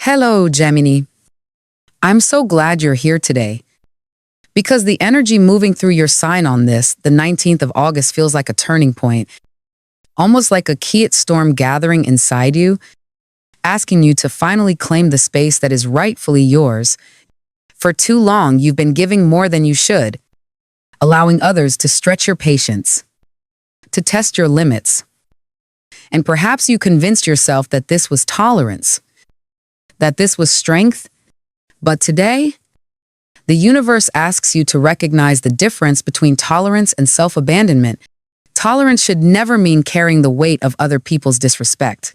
Hello, Gemini. I'm so glad you're here today. Because the energy moving through your sign on this, the 19th of August, feels like a turning point, almost like a key storm gathering inside you, asking you to finally claim the space that is rightfully yours. For too long, you've been giving more than you should, allowing others to stretch your patience, to test your limits. And perhaps you convinced yourself that this was tolerance, that this was strength. But today, the universe asks you to recognize the difference between tolerance and self-abandonment. Tolerance should never mean carrying the weight of other people's disrespect.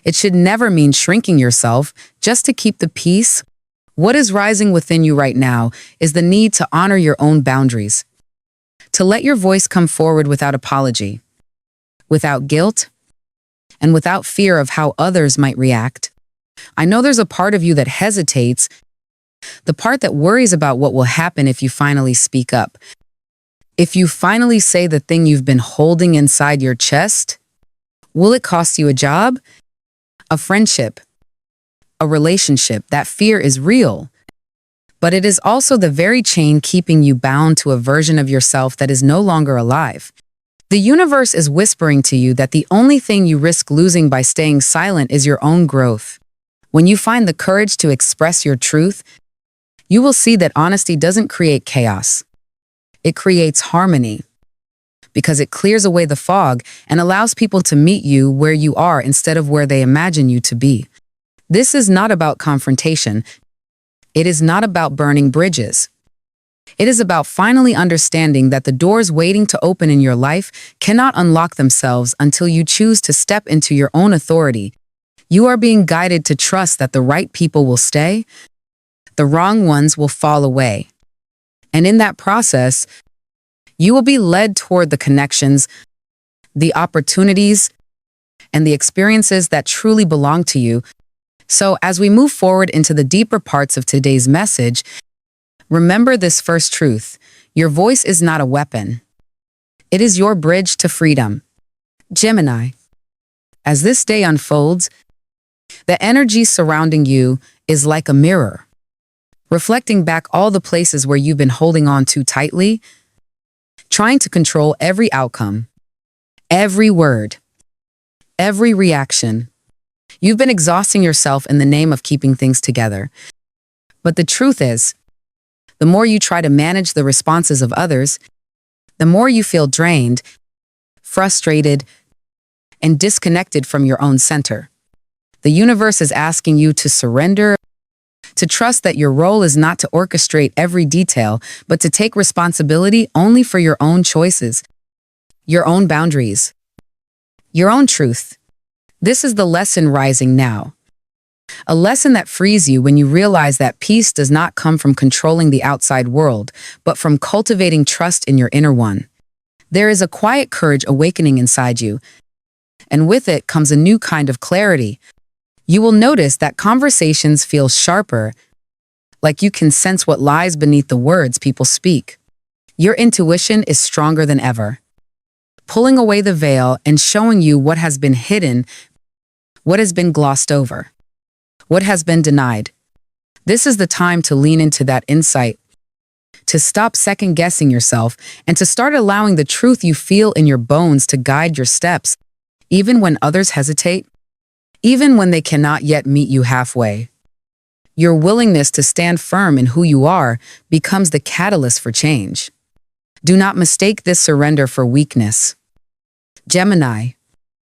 It should never mean shrinking yourself just to keep the peace. What is rising within you right now is the need to honor your own boundaries, to let your voice come forward without apology, without guilt, and without fear of how others might react. I know there's a part of you that hesitates, the part that worries about what will happen if you finally speak up. If you finally say the thing you've been holding inside your chest, will it cost you a job, a friendship, a relationship? That fear is real, but it is also the very chain keeping you bound to a version of yourself that is no longer alive. The universe is whispering to you that the only thing you risk losing by staying silent is your own growth. When you find the courage to express your truth, you will see that honesty doesn't create chaos. It creates harmony, because it clears away the fog and allows people to meet you where you are instead of where they imagine you to be. This is not about confrontation. It is not about burning bridges. It is about finally understanding that the doors waiting to open in your life cannot unlock themselves until you choose to step into your own authority. You are being guided to trust that the right people will stay, the wrong ones will fall away. And in that process, you will be led toward the connections, the opportunities, and the experiences that truly belong to you. So as we move forward into the deeper parts of today's message, remember this first truth: your voice is not a weapon. It is your bridge to freedom. Gemini, as this day unfolds, the energy surrounding you is like a mirror, reflecting back all the places where you've been holding on too tightly, trying to control every outcome, every word, every reaction. You've been exhausting yourself in the name of keeping things together. But the truth is, the more you try to manage the responses of others, the more you feel drained, frustrated, and disconnected from your own center. The universe is asking you to surrender, to trust that your role is not to orchestrate every detail, but to take responsibility only for your own choices, your own boundaries, your own truth. This is the lesson rising now. A lesson that frees you when you realize that peace does not come from controlling the outside world, but from cultivating trust in your inner one. There is a quiet courage awakening inside you, and with it comes a new kind of clarity. You will notice that conversations feel sharper, like you can sense what lies beneath the words people speak. Your intuition is stronger than ever, pulling away the veil and showing you what has been hidden, what has been glossed over, what has been denied. This is the time to lean into that insight, to stop second-guessing yourself, and to start allowing the truth you feel in your bones to guide your steps, even when others hesitate, even when they cannot yet meet you halfway. Your willingness to stand firm in who you are becomes the catalyst for change. Do not mistake this surrender for weakness. Gemini,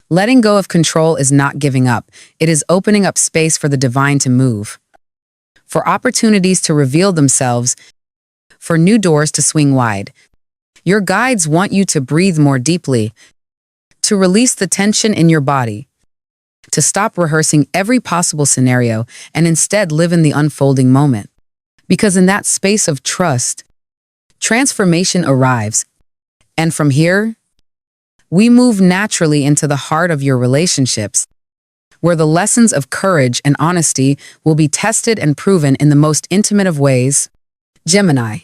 letting go of control is not giving up. It is opening up space for the divine to move, for opportunities to reveal themselves, for new doors to swing wide. Your guides want you to breathe more deeply, to release the tension in your body, to stop rehearsing every possible scenario and instead live in the unfolding moment. Because in that space of trust, transformation arrives. And from here, we move naturally into the heart of your relationships, where the lessons of courage and honesty will be tested and proven in the most intimate of ways. Gemini,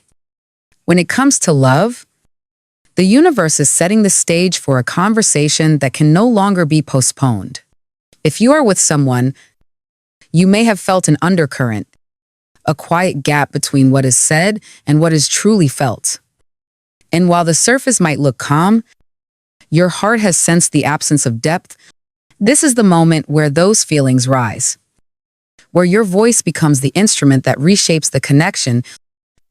when it comes to love, the universe is setting the stage for a conversation that can no longer be postponed. If you are with someone, You may have felt an undercurrent, a quiet gap between what is said and what is truly felt. And while the surface might look calm, your heart has sensed the absence of depth. This is the moment where those feelings rise, where your voice becomes the instrument that reshapes the connection.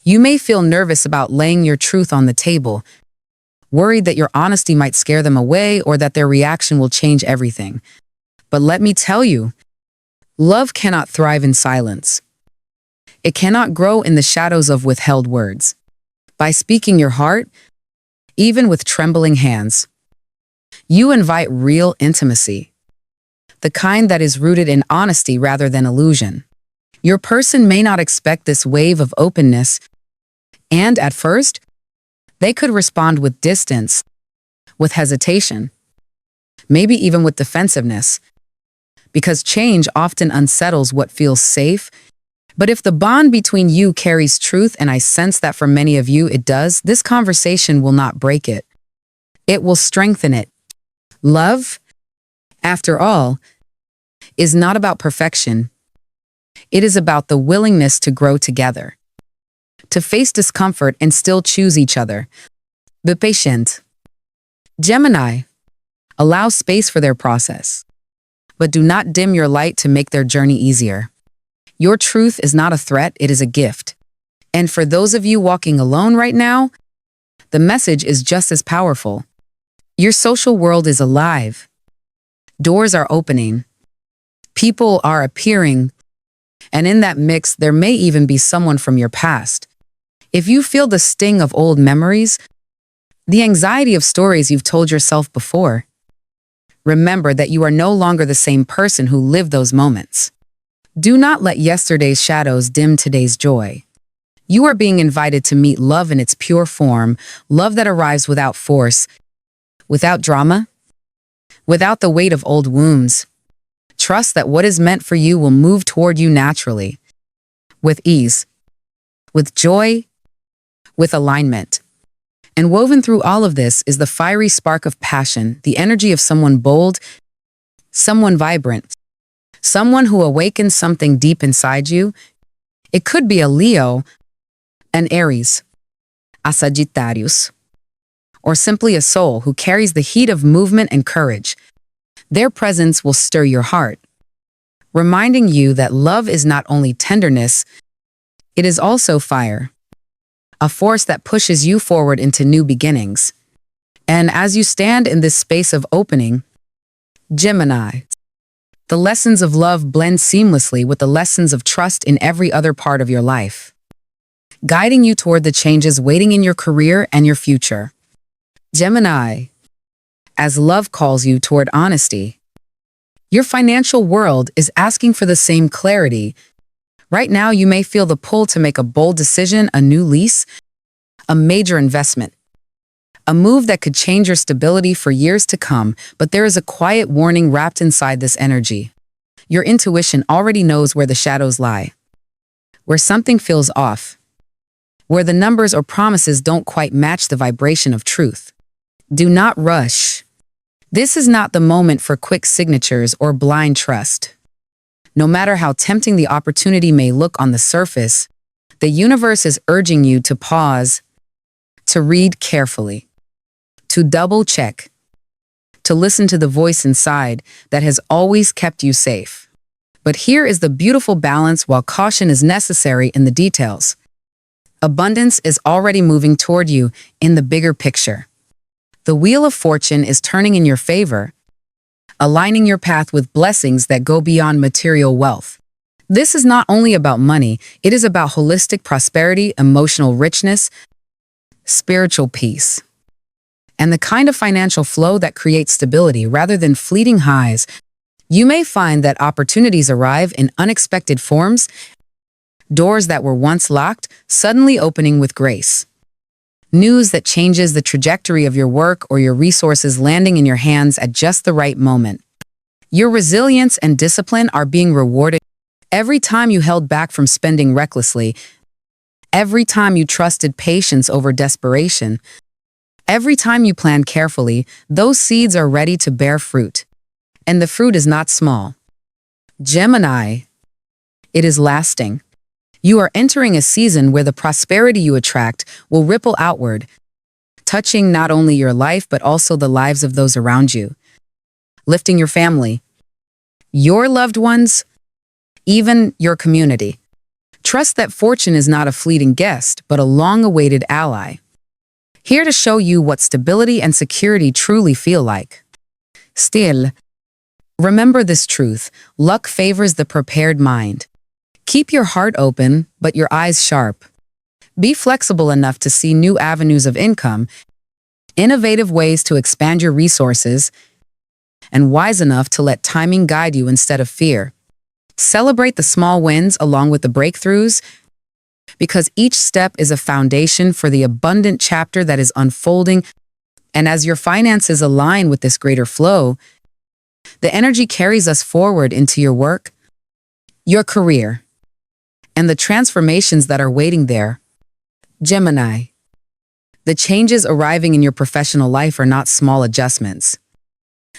You may feel nervous about laying your truth on the table, worried that your honesty might scare them away or that their reaction will change everything. But let me tell you, love cannot thrive in silence. It cannot grow in the shadows of withheld words. By speaking your heart, even with trembling hands, you invite real intimacy, the kind that is rooted in honesty rather than illusion. Your person may not expect this wave of openness, and at first, they could respond with distance, with hesitation, maybe even with defensiveness, because change often unsettles what feels safe. But if the bond between you carries truth, and I sense that for many of you it does, this conversation will not break it. It will strengthen it. Love, after all, is not about perfection. It is about the willingness to grow together, to face discomfort and still choose each other. Be patient. Gemini, allow space for their process, but do not dim your light to make their journey easier. Your truth is not a threat, it is a gift. And for those of you walking alone right now, the message is just as powerful. Your social world is alive. Doors are opening. People are appearing. And in that mix, there may even be someone from your past. If you feel the sting of old memories, the anxiety of stories you've told yourself before, remember that you are no longer the same person who lived those moments. Do not let yesterday's shadows dim today's joy. You are being invited to meet love in its pure form, love that arrives without force, without drama, without the weight of old wounds. Trust that what is meant for you will move toward you naturally, with ease, with joy, with alignment. And woven through all of this is the fiery spark of passion, the energy of someone bold, someone vibrant, someone who awakens something deep inside you. It could be a Leo, an Aries, a Sagittarius, or simply a soul who carries the heat of movement and courage. Their presence will stir your heart, reminding you that love is not only tenderness, it is also fire, a force that pushes you forward into new beginnings. And as you stand in this space of opening, Gemini, the lessons of love blend seamlessly with the lessons of trust in every other part of your life, guiding you toward the changes waiting in your career and your future. Gemini, as love calls you toward honesty, your financial world is asking for the same clarity. Right now, you may feel the pull to make a bold decision, a new lease, a major investment, a move that could change your stability for years to come, but there is a quiet warning wrapped inside this energy. Your intuition already knows where the shadows lie, where something feels off, where the numbers or promises don't quite match the vibration of truth. Do not rush. This is not the moment for quick signatures or blind trust. No matter how tempting the opportunity may look on the surface, the universe is urging you to pause, to read carefully, to double-check, to listen to the voice inside that has always kept you safe. But here is the beautiful balance. While caution is necessary in the details, abundance is already moving toward you in the bigger picture. The wheel of fortune is turning in your favor, aligning your path with blessings that go beyond material wealth. This is not only about money, it is about holistic prosperity, emotional richness, spiritual peace, and the kind of financial flow that creates stability rather than fleeting highs. You may find that opportunities arrive in unexpected forms, doors that were once locked suddenly opening with grace. News that changes the trajectory of your work or your resources landing in your hands at just the right moment. Your resilience and discipline are being rewarded. Every time you held back from spending recklessly, every time you trusted patience over desperation, every time you planned carefully, those seeds are ready to bear fruit. And the fruit is not small. Gemini, it is lasting. You are entering a season where the prosperity you attract will ripple outward, touching not only your life but also the lives of those around you, lifting your family, your loved ones, even your community. Trust that fortune is not a fleeting guest, but a long-awaited ally, here to show you what stability and security truly feel like. Still, remember this truth: luck favors the prepared mind. Keep your heart open, but your eyes sharp. Be flexible enough to see new avenues of income, innovative ways to expand your resources, and wise enough to let timing guide you instead of fear. Celebrate the small wins along with the breakthroughs, because each step is a foundation for the abundant chapter that is unfolding. And as your finances align with this greater flow, the energy carries us forward into your work, your career, and the transformations that are waiting there. Gemini, the changes arriving in your professional life are not small adjustments.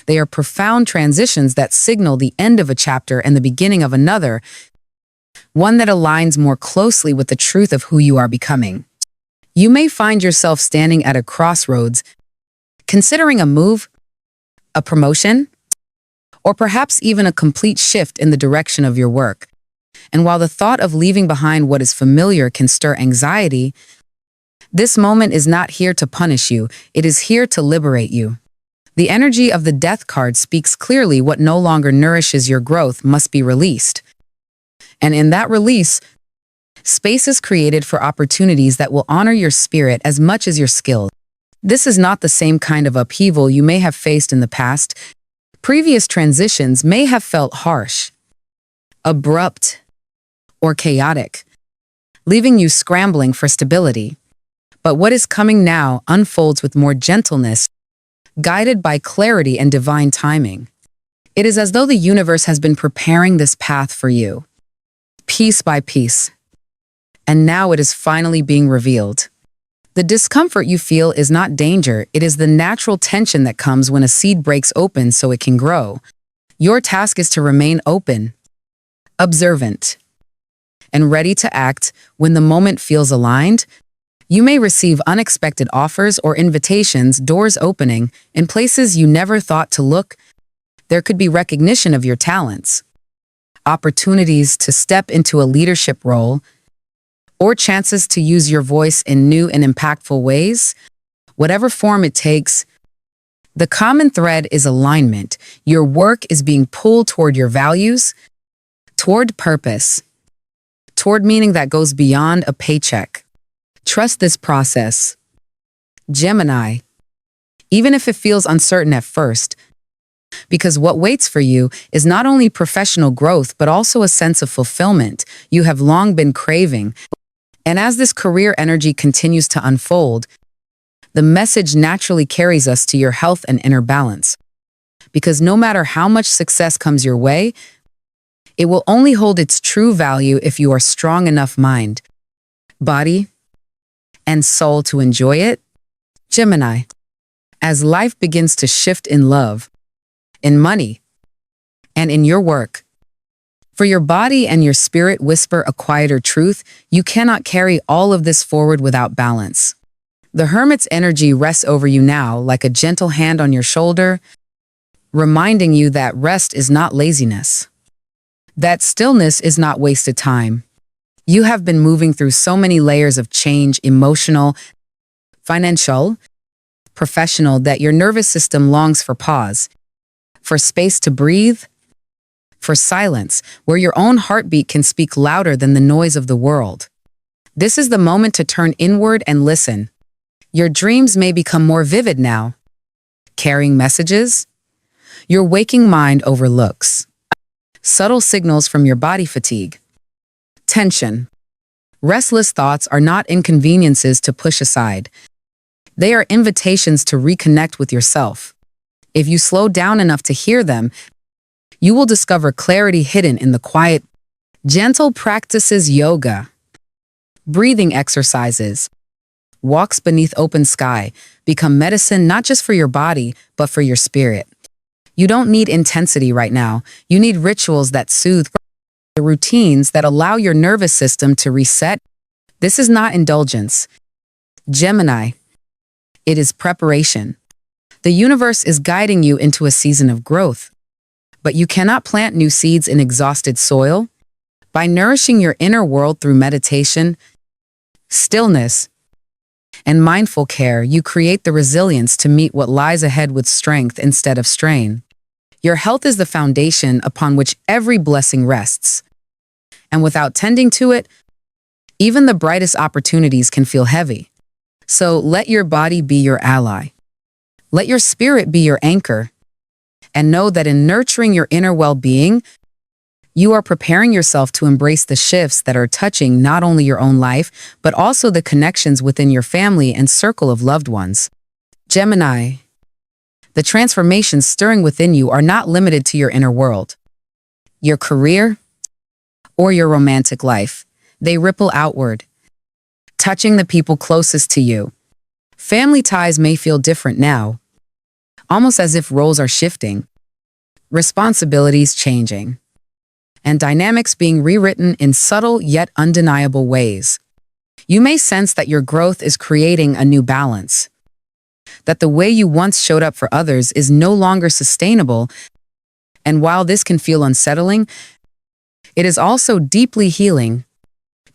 They are profound transitions that signal the end of a chapter and the beginning of another, one that aligns more closely with the truth of who you are becoming. You may find yourself standing at a crossroads, considering a move, a promotion, or perhaps even a complete shift in the direction of your work. And while the thought of leaving behind what is familiar can stir anxiety, this moment is not here to punish you, it is here to liberate you. The energy of the Death card speaks clearly: what no longer nourishes your growth must be released. And in that release, space is created for opportunities that will honor your spirit as much as your skill. This is not the same kind of upheaval you may have faced in the past. Previous transitions may have felt harsh, abrupt, or chaotic, leaving you scrambling for stability. But what is coming now unfolds with more gentleness, guided by clarity and divine timing. It is as though the universe has been preparing this path for you, piece by piece. And now it is finally being revealed. The discomfort you feel is not danger, it is the natural tension that comes when a seed breaks open so it can grow. Your task is to remain open, observant, and ready to act when the moment feels aligned. You may receive unexpected offers or invitations, doors opening in places you never thought to look. There could be recognition of your talents, opportunities to step into a leadership role, or chances to use your voice in new and impactful ways. Whatever form it takes, the common thread is alignment. Your work is being pulled toward your values, toward purpose, toward meaning that goes beyond a paycheck. Trust this process. Gemini, even if it feels uncertain at first, because what waits for you is not only professional growth but also a sense of fulfillment you have long been craving. And as this career energy continues to unfold, the message naturally carries us to your health and inner balance. Because no matter how much success comes your way, it will only hold its true value if you are strong enough mind, body, and soul to enjoy it. Gemini, as life begins to shift in love, in money, and in your work, for your body and your spirit whisper a quieter truth: you cannot carry all of this forward without balance. The Hermit's energy rests over you now like a gentle hand on your shoulder, reminding you that rest is not laziness, that stillness is not wasted time. You have been moving through so many layers of change, emotional, financial, professional, that your nervous system longs for pause, for space to breathe, for silence, where your own heartbeat can speak louder than the noise of the world. This is the moment to turn inward and listen. Your dreams may become more vivid now, carrying messages your waking mind overlooks. Subtle signals from your body fatigue, tension, restless thoughts are not inconveniences to push aside. They are invitations to reconnect with yourself. If you slow down enough to hear them, you will discover clarity hidden in the quiet. Gentle practices: yoga, breathing exercises, walks beneath open sky become medicine not just for your body, but for your spirit. You don't need intensity right now. You need rituals that soothe, the routines that allow your nervous system to reset. This is not indulgence. Gemini, it is preparation. The universe is guiding you into a season of growth. But you cannot plant new seeds in exhausted soil. By nourishing your inner world through meditation, stillness, and mindful care, you create the resilience to meet what lies ahead with strength instead of strain. Your health is the foundation upon which every blessing rests. And without tending to it, even the brightest opportunities can feel heavy. So let your body be your ally. Let your spirit be your anchor. And know that in nurturing your inner well-being, you are preparing yourself to embrace the shifts that are touching not only your own life, but also the connections within your family and circle of loved ones. Gemini, the transformations stirring within you are not limited to your inner world, your career, or your romantic life. They ripple outward, touching the people closest to you. Family ties may feel different now, almost as if roles are shifting, responsibilities changing, and dynamics being rewritten in subtle yet undeniable ways. You may sense that your growth is creating a new balance, that the way you once showed up for others is no longer sustainable, and while this can feel unsettling, it is also deeply healing.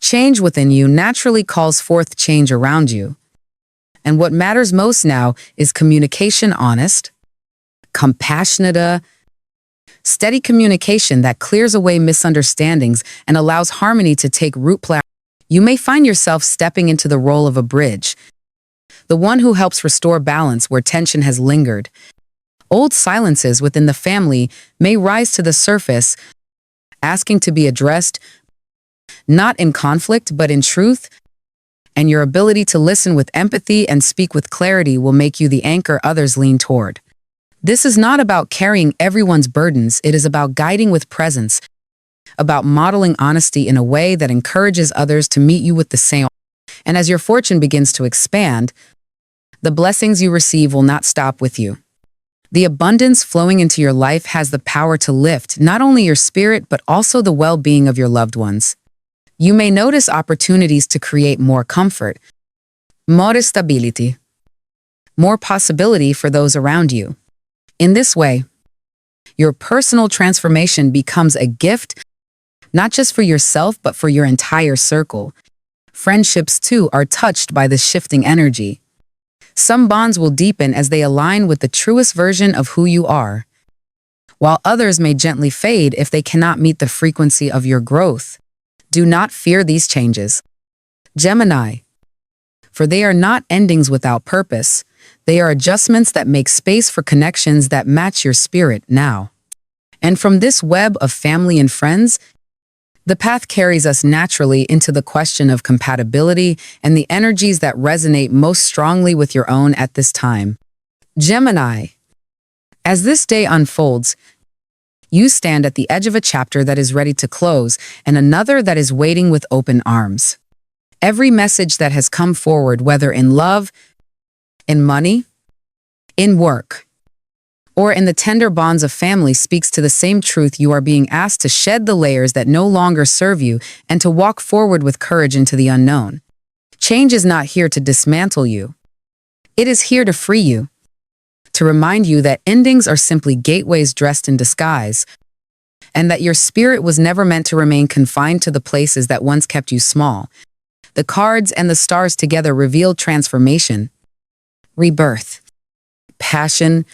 Change within you naturally calls forth change around you. And what matters most now is communication honest, compassionate, steady communication that clears away misunderstandings and allows harmony to take root. You may find yourself stepping into the role of a bridge, the one who helps restore balance where tension has lingered. Old silences within the family may rise to the surface, asking to be addressed, not in conflict but in truth. And your ability to listen with empathy and speak with clarity will make you the anchor others lean toward. This is not about carrying everyone's burdens, it is about guiding with presence, about modeling honesty in a way that encourages others to meet you with the same. And as your fortune begins to expand, the blessings you receive will not stop with you. The abundance flowing into your life has the power to lift not only your spirit but also the well-being of your loved ones. You may notice opportunities to create more comfort, more stability, more possibility for those around you. In this way, your personal transformation becomes a gift, not just for yourself, but for your entire circle. Friendships, too, are touched by this shifting energy. Some bonds will deepen as they align with the truest version of who you are, while others may gently fade if they cannot meet the frequency of your growth. Do not fear these changes, Gemini, for they are not endings without purpose. They are adjustments that make space for connections that match your spirit now. And from this web of family and friends, the path carries us naturally into the question of compatibility and the energies that resonate most strongly with your own at this time. Gemini, as this day unfolds, you stand at the edge of a chapter that is ready to close and another that is waiting with open arms. Every message that has come forward, whether in love, in money, in work, or in the tender bonds of family, speaks to the same truth. You are being asked to shed the layers that no longer serve you and to walk forward with courage into the unknown. Change is not here to dismantle you. It is here to free you, to remind you that endings are simply gateways dressed in disguise, and that your spirit was never meant to remain confined to the places that once kept you small. The cards and the stars together reveal transformation, rebirth, passion,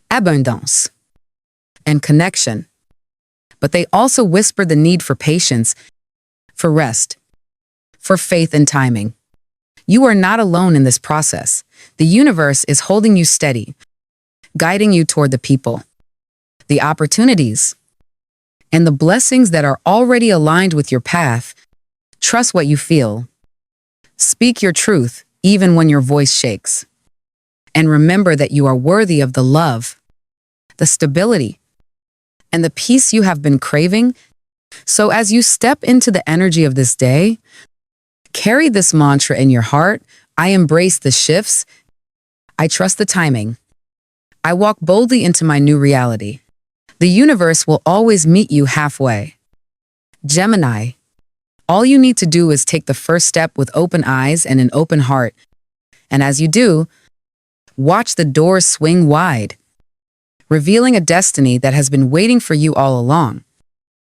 abundance, and connection. But they also whisper the need for patience, for rest, for faith and timing. You are not alone in this process. The universe is holding you steady, guiding you toward the people, the opportunities, and the blessings that are already aligned with your path. Trust what you feel. Speak your truth, even when your voice shakes. And remember that you are worthy of the love, the stability, and the peace you have been craving. So as you step into the energy of this day, carry this mantra in your heart. I embrace the shifts. I trust the timing. I walk boldly into my new reality. The universe will always meet you halfway. Gemini, all you need to do is take the first step with open eyes and an open heart. And as you do, watch the doors swing wide, revealing a destiny that has been waiting for you all along.